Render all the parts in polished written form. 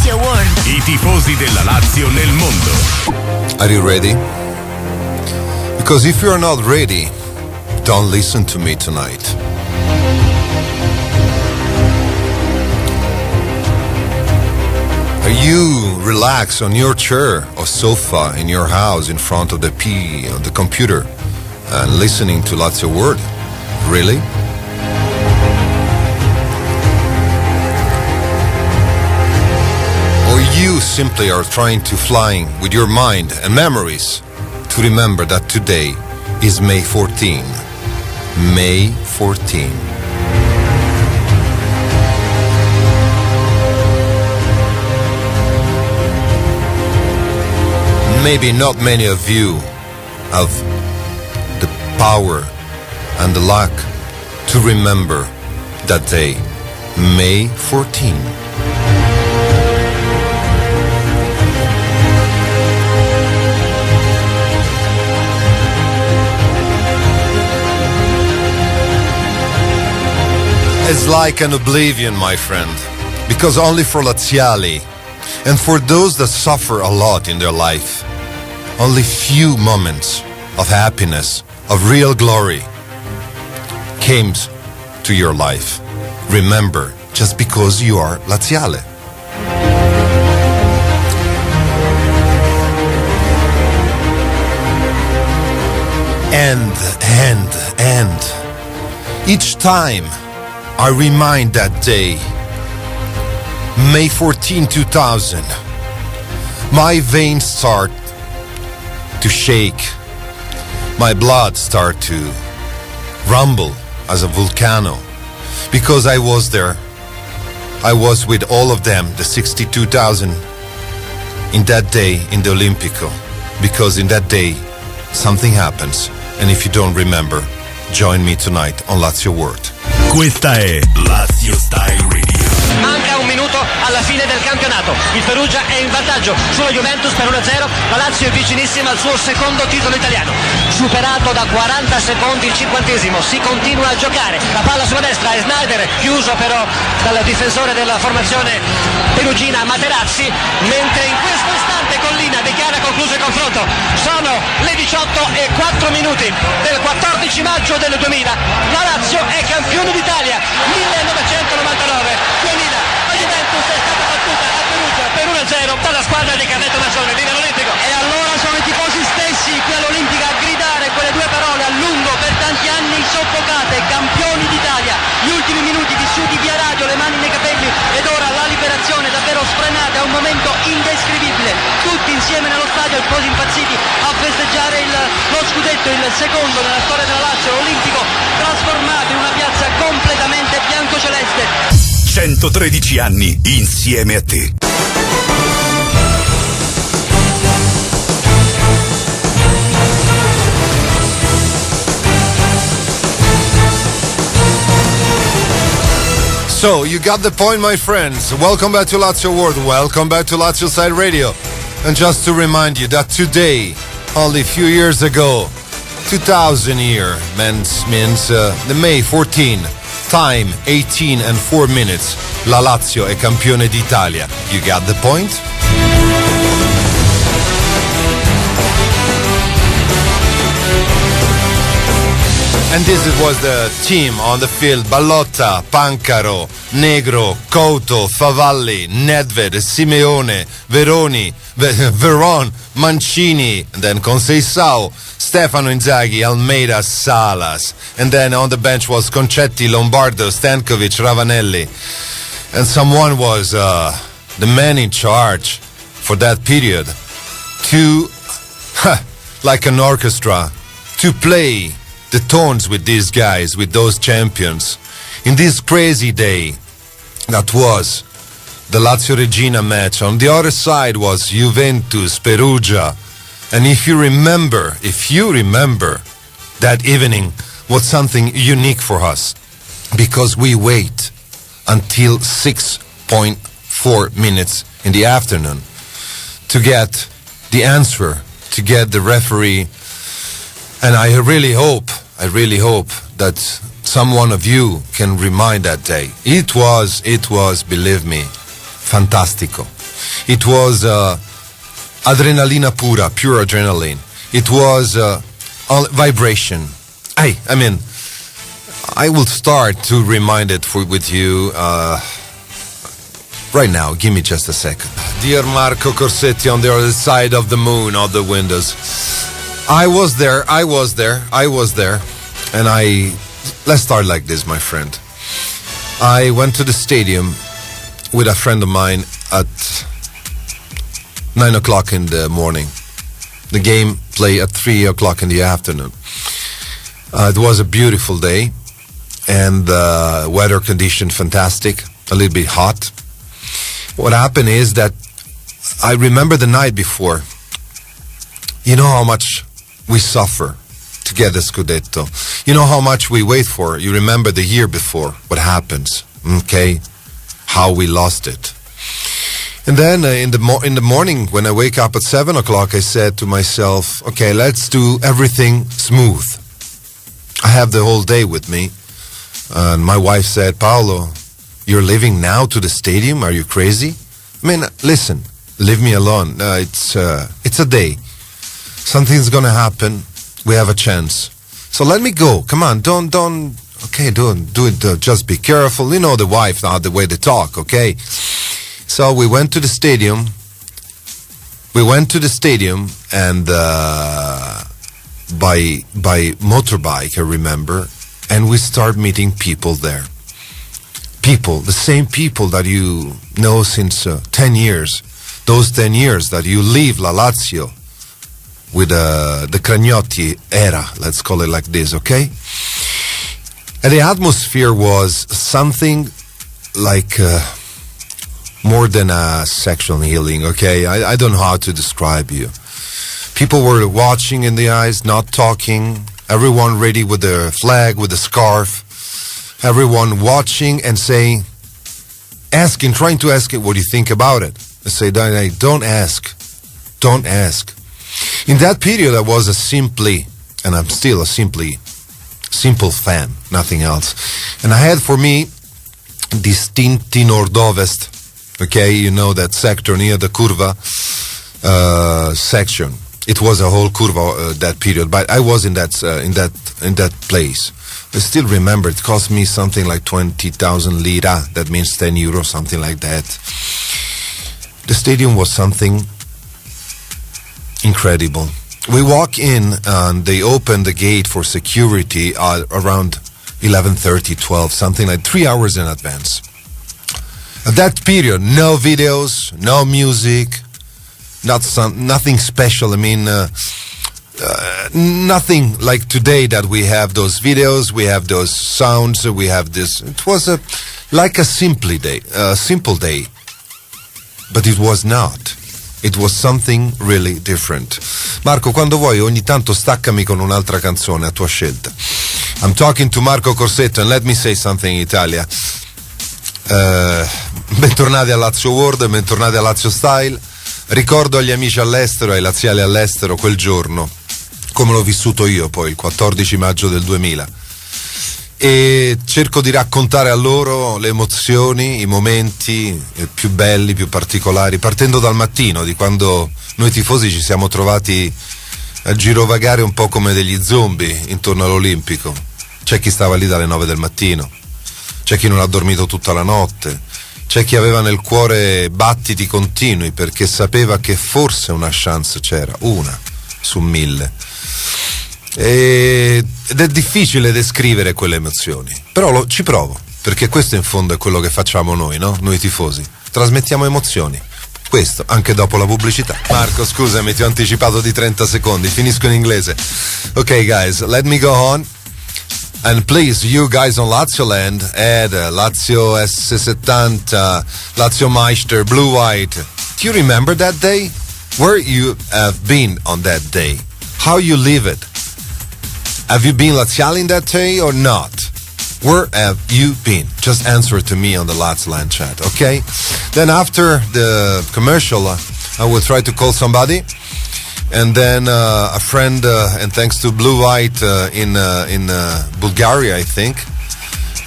Lazio World. I tifosi della Lazio nel mondo. Are you ready? Because if you're not ready, don't listen to me tonight. Are you relaxed on your chair or sofa in your house in front of the the computer and listening to Lazio World? Really? Or you simply are trying to flying with your mind and memories to remember that today is May 14. May 14. Maybe not many of you have the power and the luck to remember that day, May 14. It's like an oblivion, my friend, because only for Laziali and for those that suffer a lot in their life, only few moments of happiness, of real glory came to your life. Remember, just because you are Laziale. And each time I remind that day, May 14, 2000, my veins start to shake, my blood start to rumble as a volcano, because I was there. I was with all of them, the 62,000, in that day in the Olympico, because in that day something happens, and if you don't remember, join me tonight on Lazio World. Questa è LazioStyle Radio. Manca un minuto alla fine del campionato. Il Perugia è in vantaggio sulla Juventus per 1-0. La Lazio è vicinissima al suo secondo titolo italiano. Superato da 40 secondi il 50°. Si continua a giocare. La palla sulla destra è Snyder, chiuso però dal difensore della formazione perugina Materazzi. Mentre in questo istante Collina dichiara concluso il confronto. Sono le 18:04 del 14 maggio del 2000. La Lazio è campione d'Italia 1999-2000. La Juventus è stata battuta a Perugia per 1-0 dalla squadra di Carletto Mazzone lì nell'Olimpico. E allora sono i tifosi stessi qui all'Olimpica a gridare quelle due parole a lungo, per tanti anni soffocate, campioni d'Italia. Gli ultimi minuti vissuti via radio, le mani nei capelli, ed ora la liberazione davvero sfrenata, è un momento indescrivibile. Tutti insieme nello stadio, tifosi impazziti a festeggiare lo scudetto, il secondo nella storia della Lazio, l'Olimpico trasformato in una piazza completamente biancoceleste. 113 anni insieme a te. So, you got the point, my friends. Welcome back to Lazio World. Welcome back to LazioStyle Radio. And just to remind you that today, only a few years ago, 2000 year means the May 14, time 18 and 4 minutes. La Lazio è campione d'Italia. You got the point? And this was the team on the field: Ballotta, Pancaro, Negro, Couto, Favalli, Nedved, Simeone, Veroni, Veron, Mancini, and then Conceição, Stefano Inzaghi, Almeida, Salas. And then on the bench was Concetti, Lombardo, Stankovic, Ravanelli. And someone was the man in charge for that period to, like an orchestra, to play the tones with these guys, with those champions, in this crazy day that was the Lazio Regina match. On the other side was Juventus, Perugia. And if you remember, that evening was something unique for us, because we wait until 6.4 minutes in the afternoon to get the answer, to get the referee. And I really hope that some one of you can remind that day. It was, believe me, fantastico. It was adrenalina pura, pure adrenaline. It was vibration. I mean, I will start to remind it with you right now. Give me just a second. Dear Marco Corsetti on the other side of the moon, of the windows. I was there. And let's start like this, my friend. I went to the stadium with a friend of mine at 9 o'clock in the morning. The game played at 3 o'clock in the afternoon. It was a beautiful day, and weather condition fantastic, a little bit hot. What happened is that I remember the night before. You know how much we suffer to get the Scudetto. You know how much we wait for. You remember the year before, what happens, okay? How we lost it. And then in the morning, when I wake up at 7 o'clock, I said to myself, okay, let's do everything smooth. I have the whole day with me. And my wife said, Paolo, you're leaving now to the stadium? Are you crazy? I mean, listen, leave me alone. It's a day. Something's gonna happen. We have a chance. So let me go. Come on, don't do it. Just be careful. You know the wife, now the way they talk, okay? So we went to the stadium. And by motorbike, I remember, and we start meeting people there. People, the same people that you know since 10 years. Those 10 years that you leave La Lazio with the Cragnotti era, let's call it like this, okay? And the atmosphere was something like more than a sexual healing, okay? I don't know how to describe you. People were watching in the eyes, not talking. Everyone ready with the flag, with the scarf. Everyone watching and saying, trying to ask it, what do you think about it? I say, don't ask. Don't ask. In that period, I was and I'm still a simple fan, nothing else. And I had for me Distinti Nord-Ovest, okay, you know that sector near the Curva section. It was a whole Curva that period, but I was in that place. I still remember it cost me something like 20,000 lira, that means 10 euros, something like that. The stadium was something incredible. We walk in and they open the gate for security around 11:30, 12, something like 3 hours in advance. At that period, no videos, no music, nothing special. I mean, nothing like today that we have those videos, we have those sounds, we have this. It was like a simple day, but it was not. It was something really different. Marco, quando vuoi, ogni tanto staccami con un'altra canzone a tua scelta. I'm talking to Marco Corsetto, and let me say something in Italia. Bentornati a Lazio World, bentornati a LazioStyle. Ricordo agli amici all'estero, ai laziali all'estero, quel giorno, come l'ho vissuto io poi, il 14 maggio del 2000. E cerco di raccontare a loro le emozioni, i momenti più belli, più particolari, partendo dal mattino, di quando noi tifosi ci siamo trovati a girovagare un po' come degli zombie intorno all'Olimpico. C'è chi stava lì dalle 9 del mattino, c'è chi non ha dormito tutta la notte, c'è chi aveva nel cuore battiti continui perché sapeva che forse una chance c'era, una su 1000. Ed è difficile descrivere quelle emozioni, però ci provo, perché questo in fondo è quello che facciamo noi, no? Noi tifosi trasmettiamo emozioni, questo anche dopo la pubblicità. Marco, scusami, ti ho anticipato di 30 secondi, finisco in inglese. Ok guys, let me go on, and please, you guys on Lazio Land, Lazio S70, Lazio Meister, Blue White, do you remember that day? Where you have been on that day? How you live it? Have you been Laziale in that day or not? Where have you been? Just answer to me on the Lazio Land chat, okay? Then after the commercial, I will try to call somebody. And then a friend, and thanks to Blue White in Bulgaria, I think,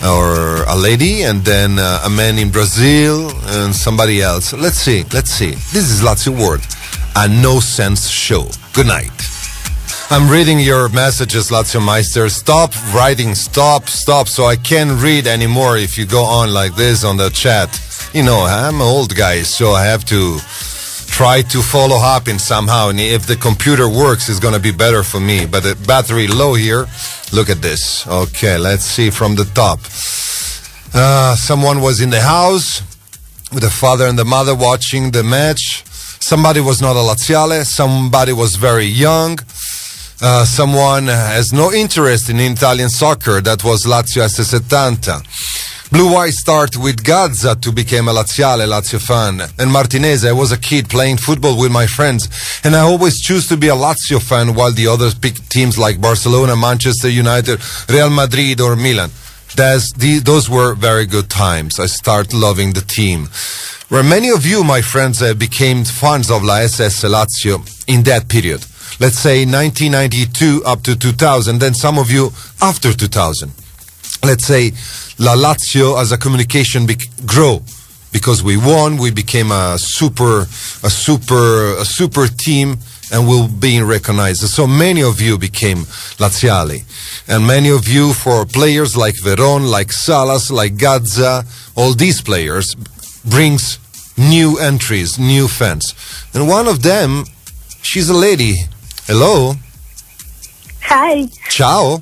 or a lady, and then a man in Brazil, and somebody else. Let's see. This is Lazio World, a no-sense show. Good night. I'm reading your messages, Lazio Meister. Stop writing, stop, so I can't read anymore if you go on like this on the chat. You know, I'm an old guy, so I have to try to follow up in somehow, and if the computer works, it's gonna be better for me. But the battery low here. Look at this. Okay, let's see from the top. Someone was in the house with the father and the mother watching the match. Somebody was not a Laziale. Somebody was very young. Someone has no interest in Italian soccer. That was Lazio S70. Blue Eye start with Gazza to become a Lazio fan. And Martinez, I was a kid playing football with my friends, and I always choose to be a Lazio fan while the others pick teams like Barcelona, Manchester United, Real Madrid or Milan. Those were very good times. I start loving the team. Where many of you, my friends, became fans of La SS Lazio in that period. Let's say 1992 up to 2000, then some of you after 2000. Let's say La Lazio as a communication grow because we won. We became a super team, and we're being recognized. So many of you became Laziali, and many of you, for players like Veron, like Salas, like Gazza, all these players brings new entries, new fans. And one of them, she's a lady. Hello. Hi. Ciao.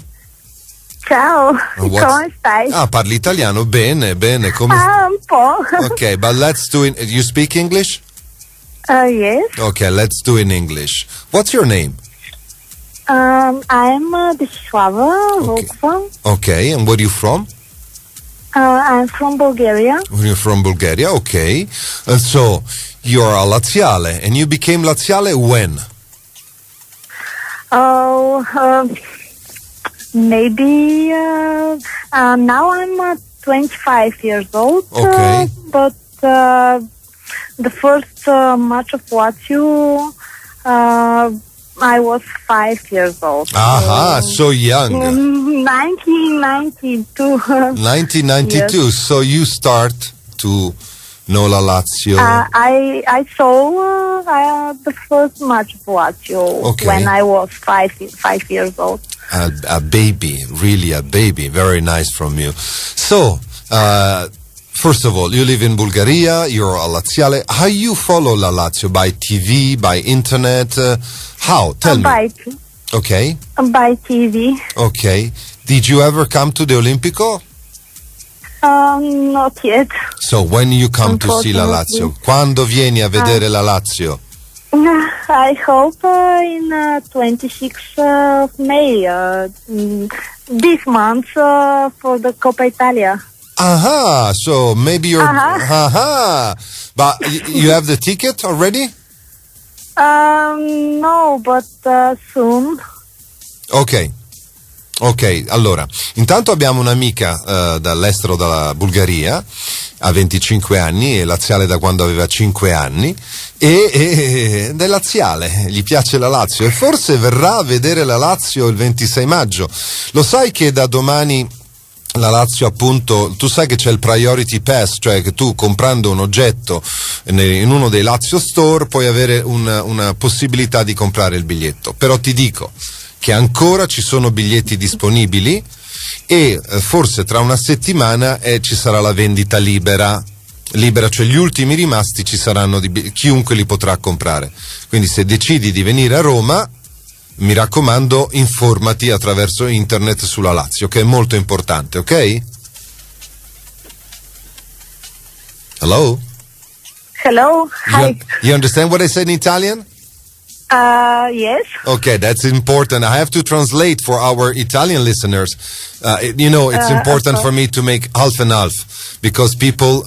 Ciao, come stai? Parli italiano? Bene, come un po'. Okay, but let's do it. You speak English? Yes. Okay, let's do it in English. What's your name? I'm Deshislava Volkova. Okay, and where are you from? I'm from Bulgaria. You're from Bulgaria, okay. And so, you're a Laziale, and you became Laziale when? Maybe now I'm 25 years old. Okay. But the first match of Lazio, I was 5 years old. Aha, so young. 1992. 1992. Yes. So you start to know La Lazio. I saw the first match of Lazio when I was 5 years old. A baby, really a baby. Very nice from you. So, first of all, you live in Bulgaria, you're a Laziale. How you follow La Lazio? By TV, by internet? How? Tell me. Okay. By TV. Okay. Did you ever come to the Olimpico? Not yet. So, when you come to see La Lazio? Quando vieni a vedere La Lazio? I hope in 26th of May, this month, for the Coppa Italia. Aha, so maybe you're... Aha. But you have the ticket already? No, but soon. Ok, allora, intanto abbiamo un'amica dall'estero, dalla Bulgaria, ha 25 anni, è laziale da quando aveva 5 anni, ed è laziale, gli piace la Lazio, e forse verrà a vedere la Lazio il 26 maggio. Lo sai che da domani la Lazio, appunto, tu sai che c'è il Priority Pass, cioè che tu comprando un oggetto in uno dei Lazio Store puoi avere una possibilità di comprare il biglietto, però ti dico che ancora ci sono biglietti disponibili e forse tra una settimana ci sarà la vendita libera, cioè gli ultimi rimasti ci saranno, chiunque li potrà comprare. Quindi se decidi di venire a Roma, mi raccomando, informati attraverso internet sulla Lazio, che è molto importante, ok? Hello? Hello, hi. You understand what I said in Italian? Yes. Okay, that's important. I have to translate for our Italian listeners. It's important for me to make half and half because people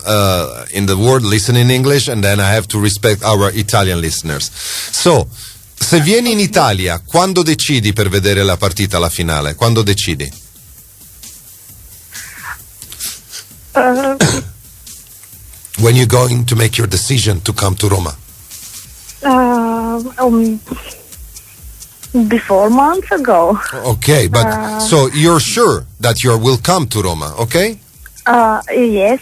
in the world listen in English and then I have to respect our Italian listeners. So, se vieni in Italia, quando decidi per vedere la partita, la finale? Quando decidi? When you're going to make your decision to come to Roma? Before months ago. Okay, but so you're sure that you will come to Roma, okay? Yes.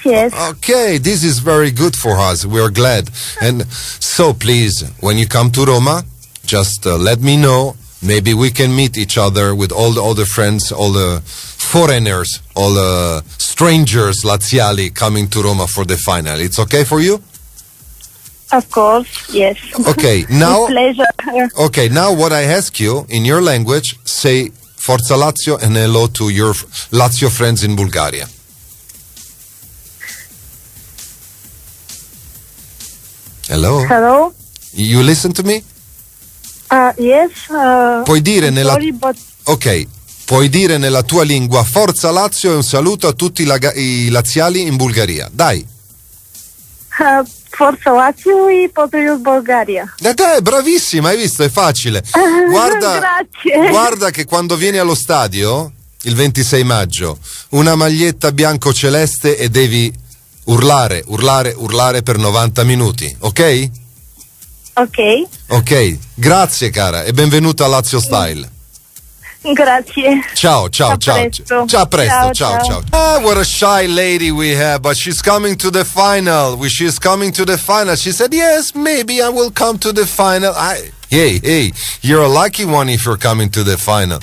Okay, this is very good for us. We are glad. And so please, when you come to Roma, just let me know. Maybe we can meet each other with all the other friends, all the foreigners, all the strangers laziali coming to Roma for the final. It's okay for you? Of course, yes. Okay, now. With pleasure. Okay, now what I ask you in your language, say Forza Lazio and hello to your Lazio friends in Bulgaria. Hello? You listen to me? Yes. Puoi dire sorry, but... Ok, puoi dire nella tua lingua Forza Lazio e un saluto a tutti i laziali in Bulgaria. Dai. Forza Lazio e Patriot Bulgaria. Te, bravissima, hai visto, è facile. Grazie. Guarda che quando vieni allo stadio, il 26 maggio, una maglietta bianco-celeste e devi urlare per 90 minuti, ok? Ok, grazie cara e benvenuta a LazioStyle. Grazie. Ciao. A presto. Ciao. Ah, what a shy lady we have, but she's coming to the final. She's coming to the final. She said, yes, maybe I will come to the final. Hey, you're a lucky one if you're coming to the final.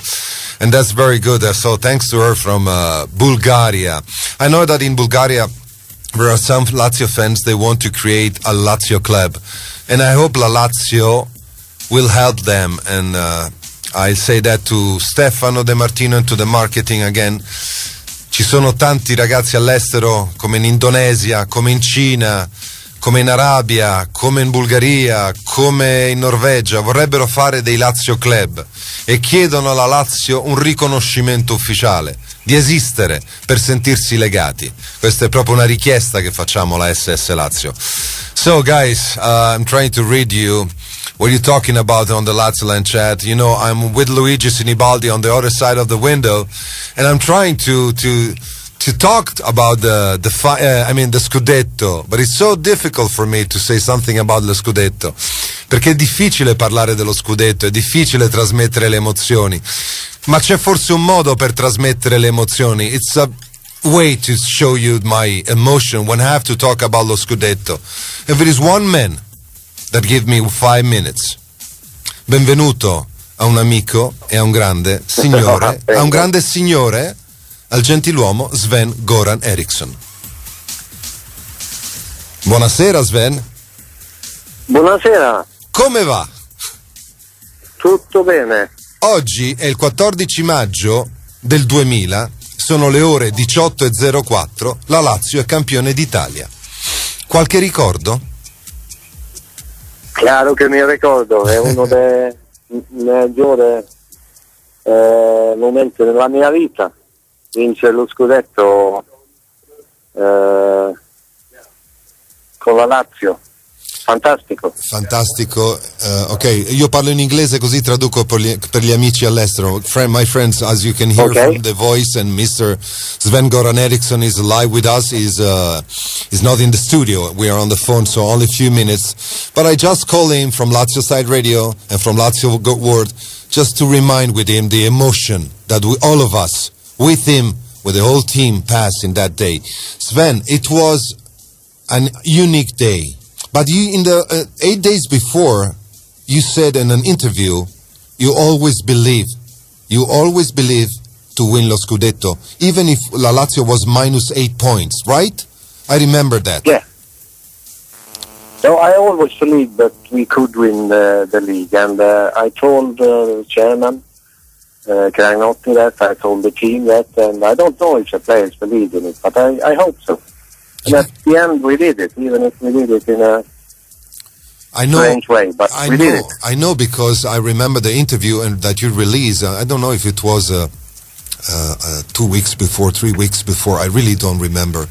And that's very good. So thanks to her from Bulgaria. I know that in Bulgaria, there are some Lazio fans, they want to create a Lazio club. And I hope La Lazio will help them. And I say that to Stefano De Martino and to the marketing again. Ci sono tanti ragazzi all'estero, come in Indonesia, come in Cina, come in Arabia, come in Bulgaria, come in Norvegia, vorrebbero fare dei Lazio club e chiedono alla Lazio un riconoscimento ufficiale, di esistere per sentirsi legati. Questa è proprio una richiesta che facciamo alla SS Lazio. So guys, I'm trying to read you what you're talking about on the Lazioland chat. You know, I'm with Luigi Sinibaldi on the other side of the window, and I'm trying to talk about the Scudetto, but it's so difficult for me to say something about lo Scudetto, perché è difficile parlare dello Scudetto, è difficile trasmettere le emozioni, ma c'è forse un modo per trasmettere le emozioni. It's a way to show you my emotion when I have to talk about lo Scudetto. If it is one man that give me 5 minutes. Benvenuto a un amico e a un grande signore, al gentiluomo Sven Göran Eriksson. Buonasera Sven. Buonasera. Come va? Tutto bene. Oggi è il 14 maggio del 2000, sono le ore 18:04, la Lazio è campione d'Italia. Qualche ricordo? Chiaro che mi ricordo, è uno dei maggiori momenti della mia vita. Vincere lo scudetto con la Lazio. Fantastico. Ok, io parlo in inglese così traduco per gli amici all'estero. My friends, as you can hear from the voice, and Mr. Sven Göran Eriksson is live with us. He's not in the studio. We are on the phone, so only a few minutes. But I just call him from LazioStyle Radio and from Lazio World just to remind with him the emotion that all of us, with him, with the whole team, passed in that day. Sven, it was an unique day. But you, in the 8 days before, you said in an interview, you always believe to win lo Scudetto, even if La Lazio was minus 8 points, right? I remember that. Yeah. So I always believed that we could win the league, and I told the chairman, Cragnotti, that, I told the team that, and I don't know if the players believed in it, but I hope so. And at the end, we did it, even if we did it in a strange way, but we did it. I know because I remember the interview and that you released. I don't know if it was 2 weeks before, 3 weeks before. I really don't remember.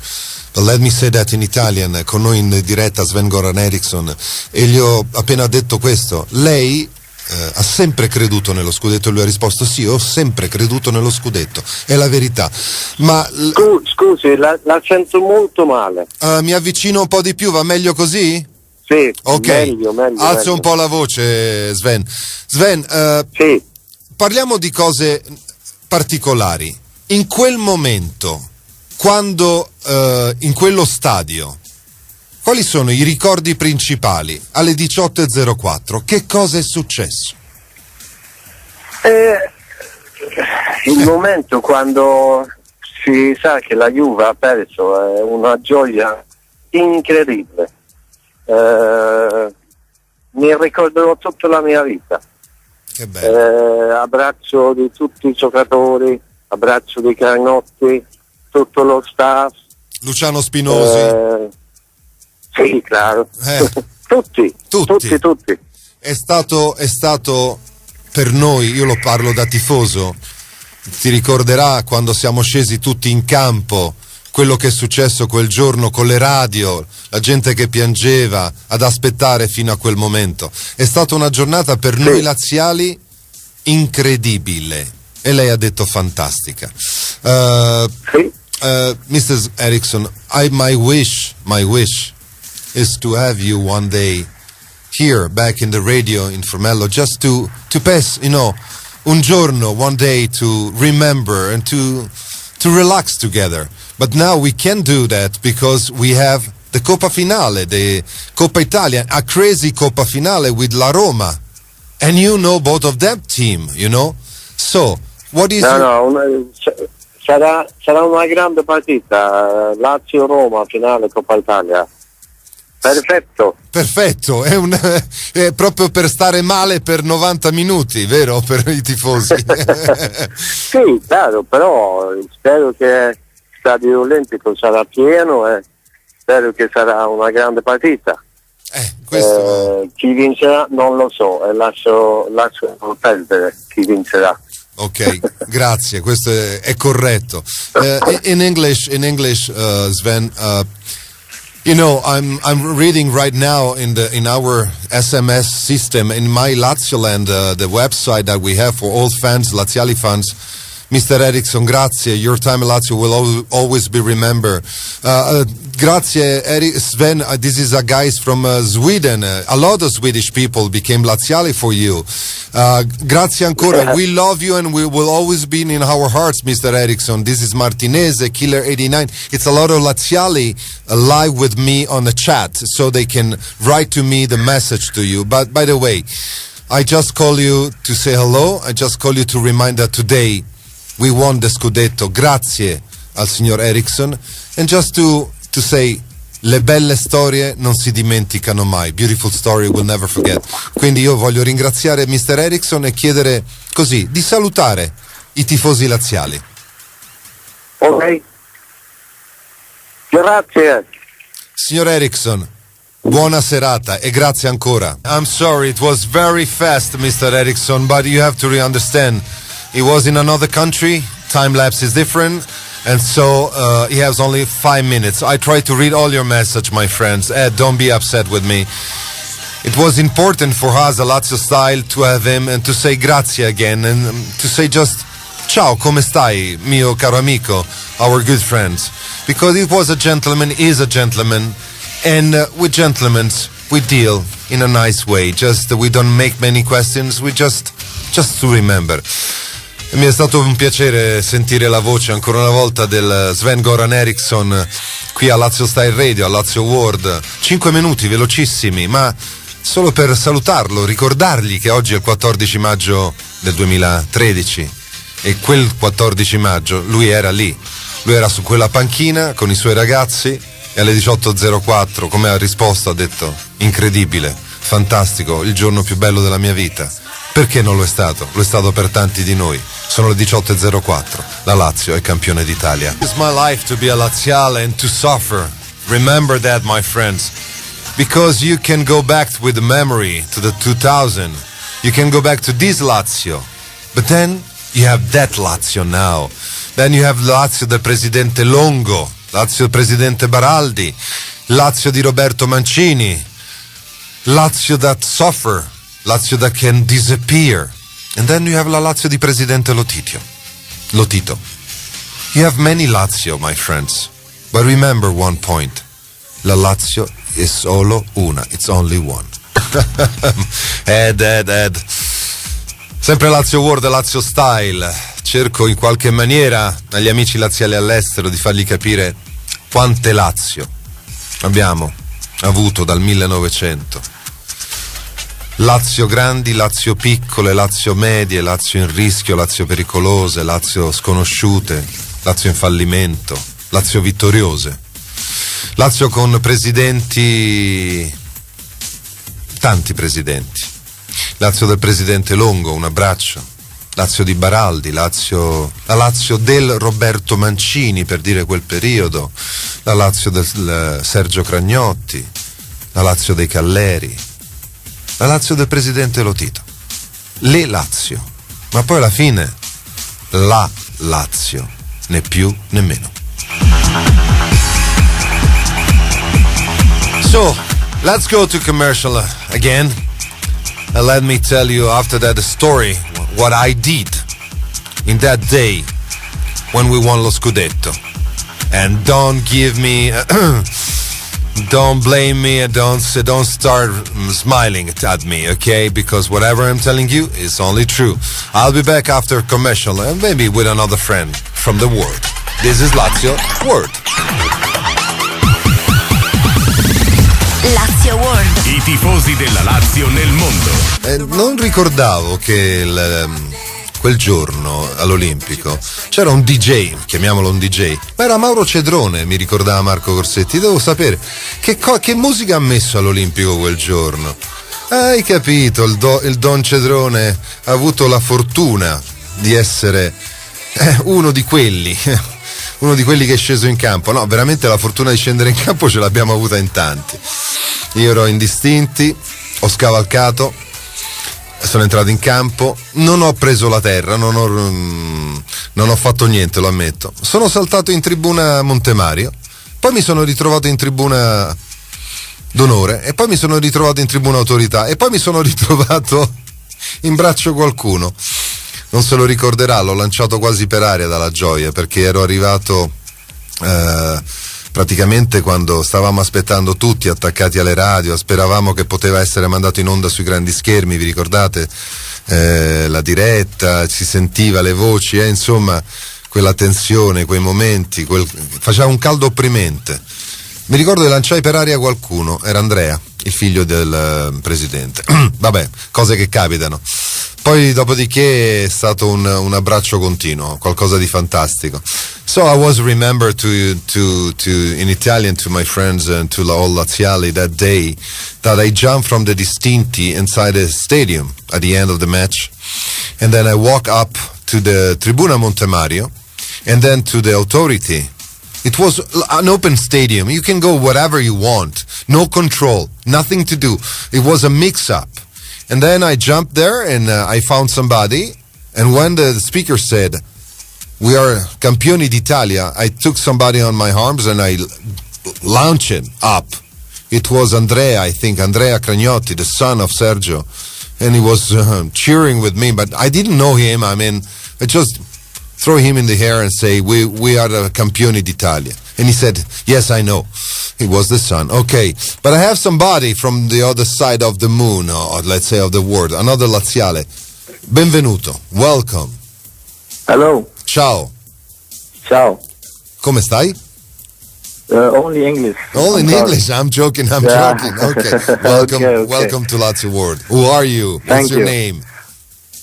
But let me say that in Italian, con noi in diretta Sven Göran Eriksson, e gli ho appena detto questo. Lei ha sempre creduto nello scudetto, e lui ha risposto sì, ho sempre creduto nello scudetto, è la verità. Ma scusi, la sento molto male. Mi avvicino un po' di più, va meglio così? Sì, Ok, meglio. alzo un po' la voce, Sven. Sven, Sì. parliamo di cose particolari. In quel momento, quando in quello stadio, quali sono i ricordi principali? Alle 18.04, che cosa è successo? Il momento quando si sa che la Juve ha perso è una gioia incredibile. Mi ricorderò tutta la mia vita. Che bello. Abbraccio di tutti i giocatori, abbraccio di Cragnotti, tutto lo staff. Luciano Spinosi. Sì, claro. Tutti. È stato per noi, io lo parlo da tifoso, ti ricorderà quando siamo scesi tutti in campo, quello che è successo quel giorno con le radio, la gente che piangeva ad aspettare fino a quel momento. È stata una giornata per noi laziali incredibile, e lei ha detto fantastica. Mrs. Eriksson, my wish is to have you one day here back in the radio in Formello, just to pass, un giorno, one day, to remember and to relax together. But now we can't do that because we have the Coppa Finale, the Coppa Italia, a crazy Coppa Finale with La Roma. And you know both of them team, So, what is sarà una grande partita, Lazio-Roma, finale Coppa Italia. Perfetto, è proprio per stare male per 90 minuti, vero? Per i tifosi. Sì, chiaro, però spero che il Stadio Olimpico sarà pieno e spero che sarà una grande partita. Chi vincerà non lo so, e lascio perdere chi vincerà. Ok, grazie, questo è corretto. In English, Sven, I'm reading right now in our SMS system in my Lazioland, the website that we have for all fans, Laziali fans. Mr. Eriksson, grazie. Your time at Lazio will always be remembered. Grazie, Sven. This is a guy from Sweden. A lot of Swedish people became Laziali for you. Grazie ancora. We love you and we will always be in our hearts, Mr. Eriksson. This is Martinez, Killer 89. It's a lot of Laziali live with me on the chat, so they can write to me the message to you. But by the way, I just call you to say hello. I just call you to remind that today we won the Scudetto. Grazie al signor Eriksson. And just to say, le belle storie non si dimenticano mai. Beautiful story we'll never forget. Quindi io voglio ringraziare Mr. Eriksson e chiedere così di salutare i tifosi laziali. Ok. Grazie. Signor Eriksson, buona serata e grazie ancora. I'm sorry, it was very fast, Mr. Eriksson, but you have to understand. He was in another country, time lapse is different, and so he has only 5 minutes. I try to read all your message, my friends. Don't be upset with me. It was important for us, a LazioStyle, to have him and to say grazie again and to say just ciao, come stai, mio caro amico, our good friends. Because he was a gentleman, is a gentleman, and with gentlemen we deal in a nice way. Just we don't make many questions, we just to remember. Mi è stato un piacere sentire la voce ancora una volta del Sven Göran Eriksson qui a LazioStyle Radio, a Lazio World. 5 minuti velocissimi, ma solo per salutarlo, ricordargli che oggi è il 14 maggio del 2013 e quel 14 maggio lui era lì, lui era su quella panchina con i suoi ragazzi e alle 18.04, come ha risposto, ha detto incredibile, fantastico, il giorno più bello della mia vita. Perché non lo è stato? Lo è stato per tanti di noi. Sono le 18.04. La Lazio è campione d'Italia. It's my life to be a Laziale and to suffer. Remember that, my friends. Because you can go back with the memory to the 2000. You can go back to this Lazio. But then you have that Lazio now. Then you have Lazio del presidente Longo, Lazio del presidente Baraldi, Lazio di Roberto Mancini, Lazio that suffer, Lazio that can disappear. And then you have la Lazio di presidente Lotito. You have many Lazio, my friends. But remember one point. La Lazio è solo una, it's only one. Ed. Sempre Lazio World, LazioStyle. Cerco in qualche maniera agli amici laziali all'estero di fargli capire quante Lazio abbiamo avuto dal 1900. Lazio grandi, Lazio piccole, Lazio medie, Lazio in rischio, Lazio pericolose, Lazio sconosciute, Lazio in fallimento, Lazio vittoriose, Lazio con presidenti, tanti presidenti, Lazio del presidente Longo, un abbraccio, Lazio di Baraldi, la Lazio del Roberto Mancini, per dire quel periodo, la Lazio del Sergio Cragnotti, la Lazio dei Calleri, la Lazio del presidente Lotito, le Lazio, ma poi alla fine la Lazio, né più né meno. So, let's go to commercial again, and let me tell you after that the story, what I did in that day when we won lo Scudetto. And don't give me... don't blame me and don't start smiling at me, okay? Because whatever I'm telling you is only true. I'll be back after commercial and maybe with another friend from the world. This is Lazio World. Lazio World. I tifosi della Lazio nel mondo. Non ricordavo che quel giorno all'Olimpico c'era un DJ, chiamiamolo un DJ, ma era Mauro Cedrone, mi ricordava Marco Corsetti. Devo sapere che musica ha messo all'Olimpico quel giorno. Hai capito, il Don Cedrone ha avuto la fortuna di essere uno di quelli che è sceso in campo. No, veramente la fortuna di scendere in campo ce l'abbiamo avuta in tanti. Io ero in distinti, ho scavalcato, sono entrato in campo, non ho preso la terra, non ho fatto niente, lo ammetto. Sono saltato in tribuna Montemario, poi mi sono ritrovato in tribuna d'onore e poi mi sono ritrovato in tribuna autorità e poi mi sono ritrovato in braccio qualcuno. Non se lo ricorderà, l'ho lanciato quasi per aria dalla gioia, perché ero arrivato praticamente quando stavamo aspettando tutti attaccati alle radio, speravamo che poteva essere mandato in onda sui grandi schermi, vi ricordate? La diretta, si sentiva le voci, insomma, quella tensione, quei momenti, faceva un caldo opprimente. Mi ricordo che lanciai per aria qualcuno, era Andrea, il figlio del presidente. Vabbè, cose che capitano. Poi dopodiché è stato un abbraccio continuo, qualcosa di fantastico. So I was remembered to in Italian to my friends and to all Laziali that day that I jumped from the Distinti inside the stadium at the end of the match, and then I walk up to the Tribuna Montemario and then to the authority. It was an open stadium. You can go wherever you want. No control, nothing to do. It was a mix-up. And then I jumped there and I found somebody. And when the speaker said, "We are Campioni d'Italia," I took somebody on my arms and I launched it up. It was Andrea, I think, Andrea Cragnotti, the son of Sergio. And he was cheering with me, but I didn't know him. I mean, I just throw him in the air and say, we are the Campioni d'Italia. And he said, "Yes, I know." He was the son. Okay, but I have somebody from the other side of the moon, or let's say of the world, another Laziale. Benvenuto, welcome. Hello. Ciao. Ciao. Come stai? Only English. Only in English? I'm joking. Yeah. Joking. Okay. Welcome, Okay. Welcome to Lazio World. Who are you? What's Thank your you. name?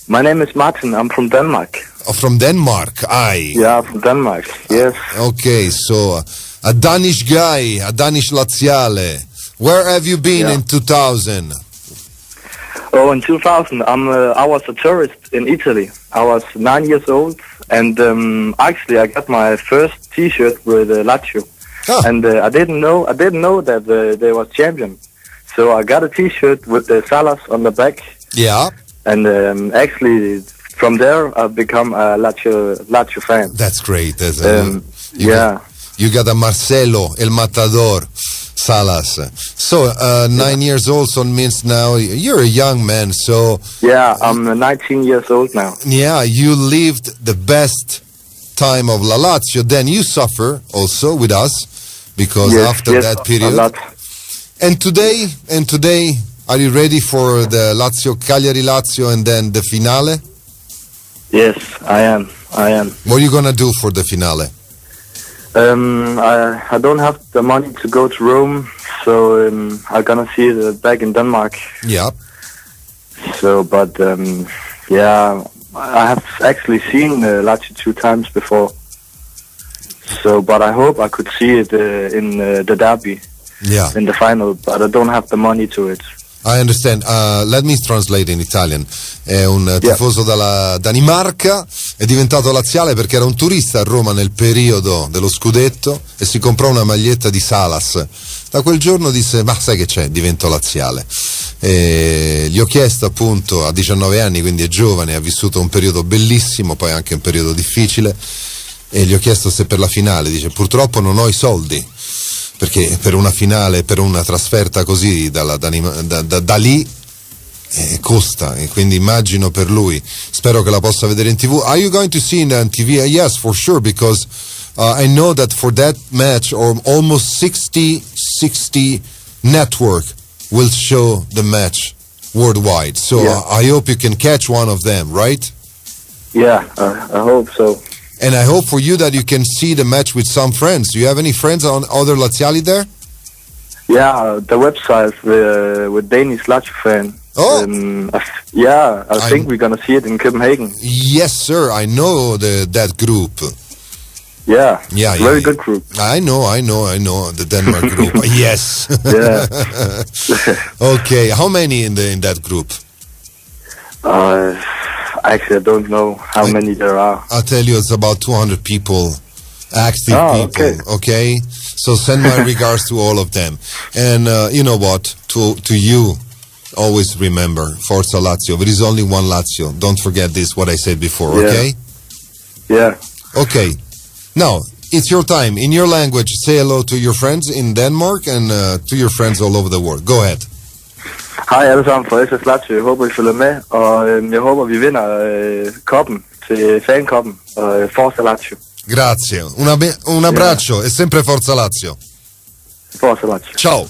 My name is Martin. I'm from Denmark. Oh, from Denmark. Aye. Yeah, from Denmark. Yes. Okay, so a Danish guy, a Danish Laziale. Where have you been in 2000? Oh, in 2000, I was a tourist in Italy. I was 9 years old, and actually I got my first T-shirt with Lazio. Oh. And I didn't know that they was champion. So I got a T-shirt with the Salas on the back. Yeah. And actually, from there, I've become a Lazio fan. That's great. You got a Marcelo, El Matador, Salas. So 9 years old, so means now you're a young man. So yeah, I'm 19 years old now. yeah, you lived the best time of La Lazio. Then you suffer also with us because after that period, And today, are you ready for the Cagliari-Lazio and then the finale? Yes, I am. What are you gonna do for the finale? I don't have the money to go to Rome, so I'm gonna see it back in Denmark. Yeah. So, but yeah, I have actually seen Lazio 2 times before. So, but I hope I could see it in the derby, in the final, but I don't have the money to it. I understand. Let me translate in Italian. È un tifoso dalla Danimarca, è diventato laziale perché era un turista a Roma nel periodo dello scudetto e si comprò una maglietta di Salas. Da quel giorno disse, ma sai che c'è, divento laziale. E gli ho chiesto appunto, a 19 anni, quindi è giovane, ha vissuto un periodo bellissimo, poi anche un periodo difficile, e gli ho chiesto se per la finale, dice purtroppo non ho i soldi, perché per una finale, per una trasferta così da lì costa, e quindi immagino per lui, spero che la possa vedere in TV. Are you going to see it on TV? Yes, for sure, because I know that for that match almost 60 network will show the match worldwide, so I hope you can catch one of them, right? Yeah, I hope so. And I hope for you that you can see the match with some friends. Do you have any friends on other Laziali there? Yeah, the website with Danish Lazio fan. Oh. I think we're gonna see it in Copenhagen. Yes, sir. I know that group. Yeah, very good group. I know the Denmark group. Yes. Yeah. Okay, how many in that group? Actually, I don't know how many there are. I'll tell you, it's about 200 people, active people. Okay. So send my regards to all of them. And you know what? To you, always remember, Forza Lazio. There is only one Lazio. Don't forget this, what I said before. Okay. Yeah. Okay. Now, it's your time. In your language, say hello to your friends in Denmark and to your friends all over the world. Go ahead. Hej alle sammen fra SS Lazio. Jeg håber, I følger med, og jeg håber, vi vinder koppen til fankoppen og Forza Lazio. Grazie. Un abbraccio e sempre Forza Lazio. Forza Lazio. Ciao.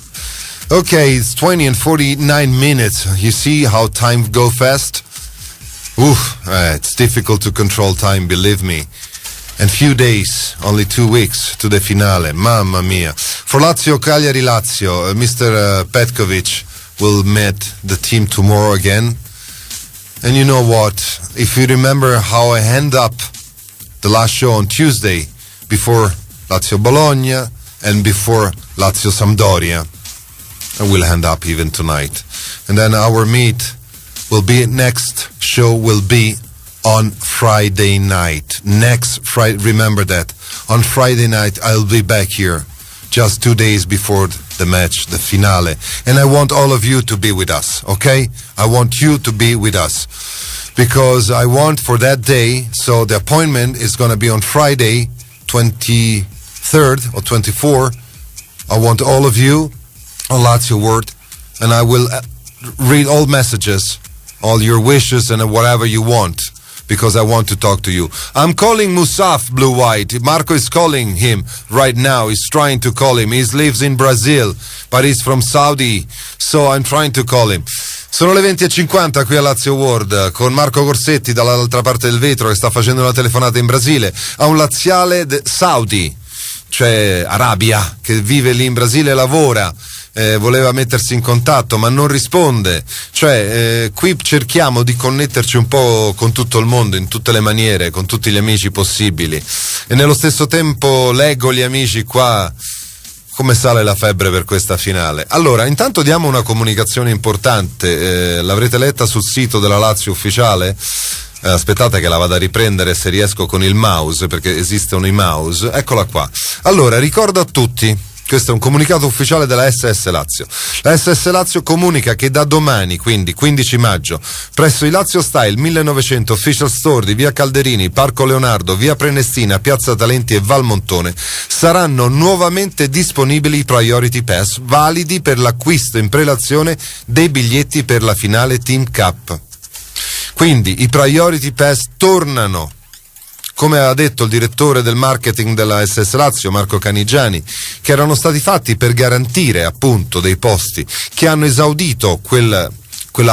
Okay, it's 20 and 49 minutes. You see how time go fast? It's difficult to control time, believe me. And few days, only 2 weeks to the finale. Mamma mia. For Lazio, Cagliari-Lazio, Mr. Petkovic will meet the team tomorrow again. And you know what? If you remember how I end up the last show on Tuesday, before Lazio Bologna and before Lazio Sampdoria, I will end up even tonight. And then our next show will be on Friday night. Next Friday, remember that. On Friday night, I'll be back here just 2 days before the match, the finale. And I want all of you to be with us, okay? I want you to be with us. Because I want for that day, so the appointment is going to be on Friday, 23rd or 24th. I want all of you on Lazio Word, and I will read all messages, all your wishes and whatever you want, because I want to talk to you. I'm calling Musaf Blue White. Marco is calling him right now. He's trying to call him. He lives in Brazil, but he's from Saudi, so I'm trying to call him. Sono le 20:50 qui a Lazio World con Marco Corsetti dall'altra parte del vetro che sta facendo una telefonata in Brasile a un laziale Saudi, cioè Arabia, che vive lì in Brasile e lavora. Voleva mettersi in contatto ma non risponde, cioè qui cerchiamo di connetterci un po' con tutto il mondo in tutte le maniere, con tutti gli amici possibili, e nello stesso tempo leggo gli amici qua come sale la febbre per questa finale. Allora, intanto diamo una comunicazione importante, l'avrete letta sul sito della Lazio ufficiale. Aspettate che la vado a riprendere se riesco con il mouse, perché esistono i mouse. Eccola qua. Allora, ricordo a tutti, questo è un comunicato ufficiale della SS Lazio. La SS Lazio comunica che da domani, quindi 15 maggio, presso i LazioStyle 1900 Official Store di via Calderini, Parco Leonardo, via Prenestina, Piazza Talenti e Valmontone saranno nuovamente disponibili i Priority Pass validi per l'acquisto in prelazione dei biglietti per la finale Team Cup. Quindi i Priority Pass tornano come ha detto il direttore del marketing della SS Lazio, Marco Canigiani, che erano stati fatti per garantire appunto dei posti, che hanno esaudito quella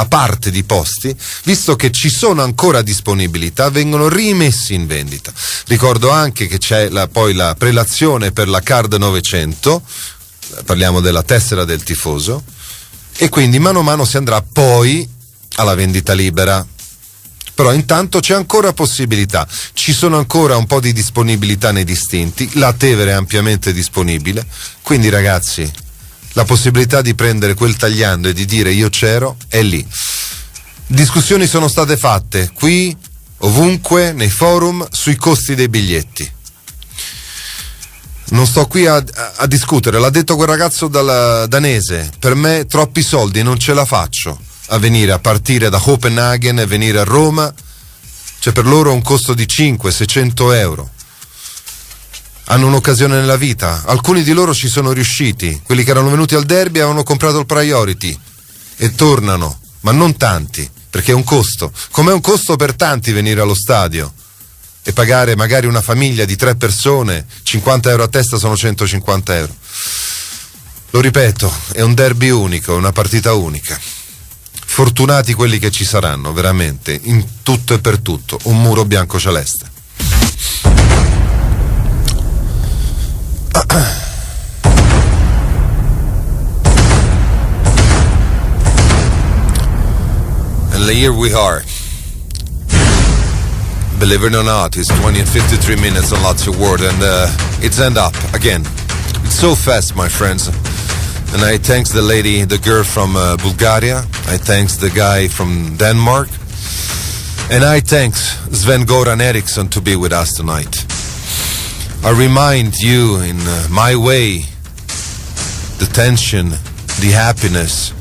parte di posti, visto che ci sono ancora disponibilità, vengono rimessi in vendita. Ricordo anche che c'è poi la prelazione per la Card 900, parliamo della tessera del tifoso, e quindi mano a mano si andrà poi alla vendita libera. Però intanto c'è ancora possibilità, ci sono ancora un po' di disponibilità nei distinti, la Tevere è ampiamente disponibile, quindi ragazzi, la possibilità di prendere quel tagliando e di dire io c'ero è lì. Discussioni sono state fatte qui, ovunque, nei forum, sui costi dei biglietti. Non sto qui a discutere, l'ha detto quel ragazzo danese, per me troppi soldi non ce la faccio a venire, a partire da Copenaghen e venire a Roma, cioè per loro un costo di 500-600 euro. Hanno un'occasione nella vita, alcuni di loro ci sono riusciti, quelli che erano venuti al derby avevano comprato il priority e tornano, ma non tanti, perché è un costo, come è un costo per tanti venire allo stadio e pagare magari una famiglia di 3 persone, 50 euro a testa sono 150 euro. Lo ripeto, è un derby unico, è una partita unica. Fortunati quelli che ci saranno, veramente, in tutto e per tutto, un muro bianco celeste. And here we are. Believe it or not, it's 20 and 53 minutes on Lazio World, and it's end up again. It's so fast, my friends. And I thanks the lady, the girl from Bulgaria. I thanks the guy from Denmark. And I thanks Sven Göran Eriksson to be with us tonight. I remind you in my way the tension, the happiness,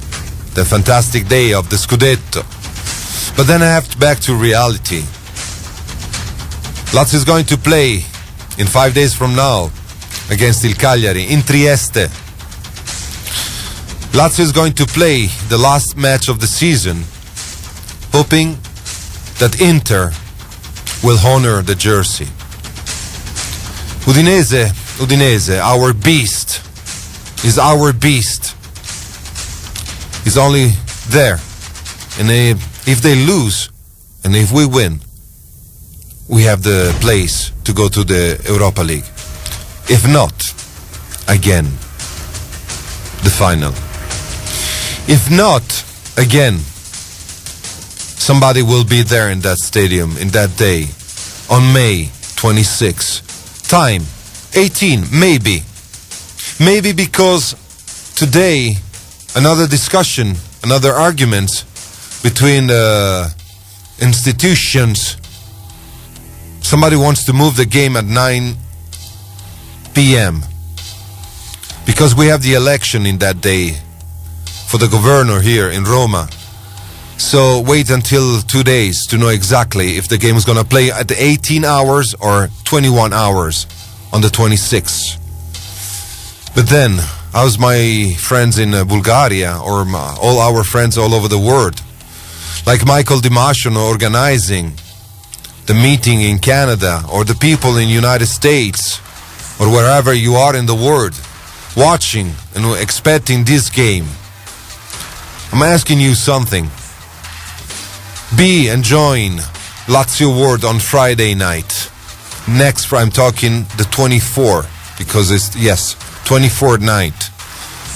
the fantastic day of the Scudetto. But then I have to back to reality. Lazio is going to play in 5 days from now against Il Cagliari in Trieste. Lazio is going to play the last match of the season, hoping that Inter will honor the jersey. Udinese, our beast, is our beast. Is only there. And if they lose, and if we win, we have the place to go to the Europa League. If not, again, the final. If not, again, somebody will be there in that stadium in that day, on May 26. Time, 18, maybe. Maybe because today, another discussion, another argument between the institutions. Somebody wants to move the game at 9 p.m. because we have the election in that day for the governor here in Roma. So wait until 2 days to know exactly if the game is going to play at 18 hours or 21 hours on the 26th. But then, how's my friends in Bulgaria or all our friends all over the world? Like Michael Dimasio organizing the meeting in Canada, or the people in the United States, or wherever you are in the world, watching and expecting this game. I'm asking you something. Be and join Lazio World on Friday night. Next, I'm talking the 24th, because it's, 24th night.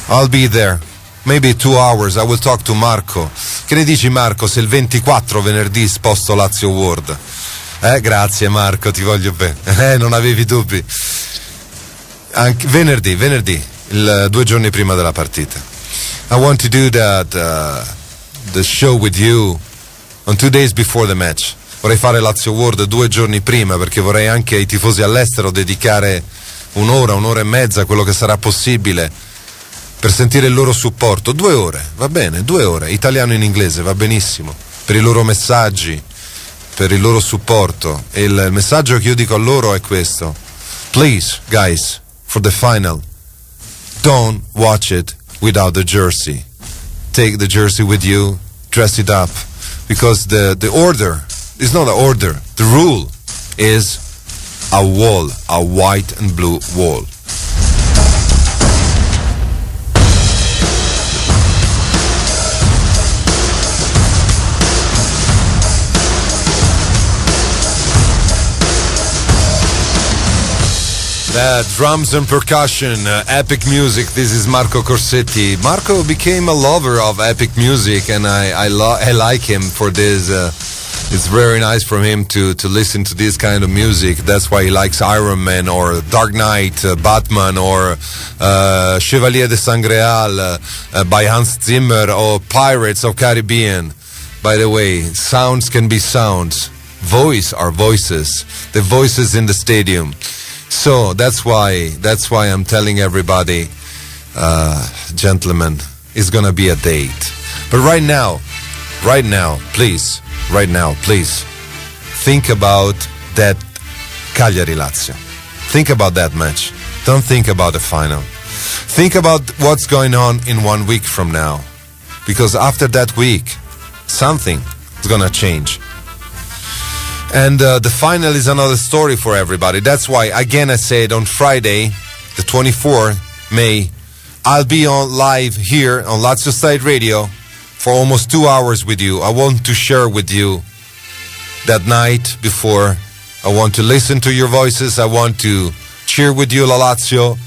I'll be there. Maybe 2 hours. I will talk to Marco. Che ne dici, Marco, se il 24 venerdì sposto Lazio World? Grazie Marco, ti voglio bene. Non avevi dubbi. Anche venerdì, 2 giorni prima della partita. I want to do that the show with you on 2 days before the match. Vorrei fare Lazio World 2 giorni prima, perché vorrei anche ai tifosi all'estero dedicare un'ora e mezza, quello che sarà possibile, per sentire il loro supporto. 2 ore, va bene, 2 ore, italiano in inglese, va benissimo, per i loro messaggi, per il loro supporto. E il messaggio che io dico a loro è questo: please guys, for the final, don't watch it without the jersey. Take the jersey with you, dress it up, because the order is not an order. The rule is a wall, a white and blue wall. Drums and percussion, epic music. This is Marco Corsetti. Marco became a lover of epic music, and I like him for this. It's very nice for him to listen to this kind of music. That's why he likes Iron Man or Dark Knight, Batman, or Chevalier de Sangreal by Hans Zimmer, or Pirates of Caribbean. By the way, sounds can be sounds. Voice are voices. The voices in the stadium. So that's why I'm telling everybody, gentlemen, it's gonna be a date. But right now, please, think about that Cagliari-Lazio. Think about that match. Don't think about the final. Think about what's going on in 1 week from now. Because after that week, something is gonna change. And the final is another story for everybody. That's why, again, I said on Friday, the 24th May, I'll be on live here on LazioStyle Radio for almost 2 hours with you. I want to share with you that night before. I want to listen to your voices. I want to cheer with you La Lazio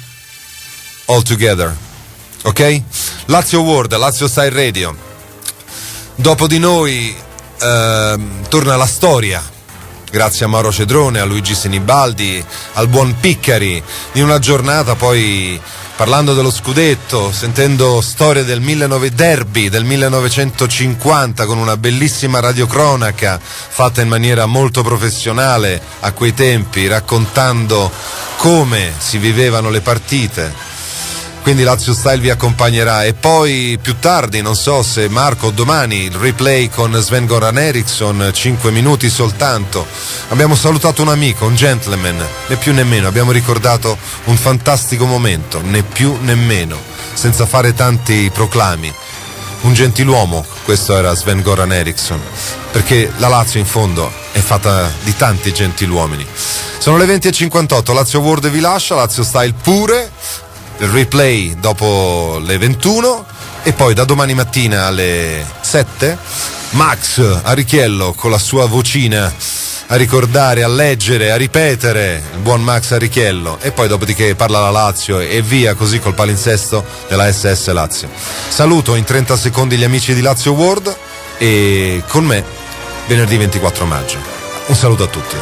all together. Ok? Lazio World, LazioStyle Radio. Dopo di noi torna la storia. Grazie a Mauro Cedrone, a Luigi Sinibaldi, al buon Piccari, di una giornata poi parlando dello scudetto, sentendo storie del derby del 1950 con una bellissima radiocronaca fatta in maniera molto professionale a quei tempi, raccontando come si vivevano le partite. Quindi LazioStyle vi accompagnerà, e poi più tardi, non so se Marco o domani, il replay con Sven Göran Eriksson, 5 minuti soltanto. Abbiamo salutato un amico, un gentleman, né più né meno, abbiamo ricordato un fantastico momento, né più né meno, senza fare tanti proclami. Un gentiluomo, questo era Sven Göran Eriksson, perché la Lazio in fondo è fatta di tanti gentiluomini. Sono le 20:58, Lazio World vi lascia, LazioStyle pure. Il replay dopo le 21 e poi da domani mattina alle 7 Max Arichiello con la sua vocina a ricordare, a leggere, a ripetere, il buon Max Arichiello, e poi dopodiché parla la Lazio e via così col palinsesto della SS Lazio. Saluto in 30 secondi gli amici di Lazio World e con me venerdì 24 maggio. Un saluto a tutti.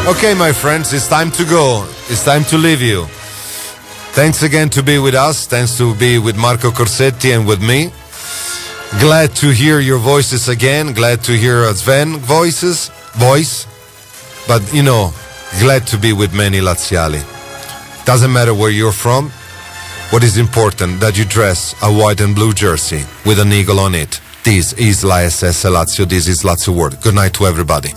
Okay, my friends, it's time to go. It's time to leave you. Thanks again to be with us. Thanks to be with Marco Corsetti and with me. Glad to hear your voices again. Glad to hear Sven voice. But, you know, glad to be with many Laziali. Doesn't matter where you're from. What is important, that you dress a white and blue jersey with an eagle on it. This is La SS Lazio. This is Lazio World. Good night to everybody.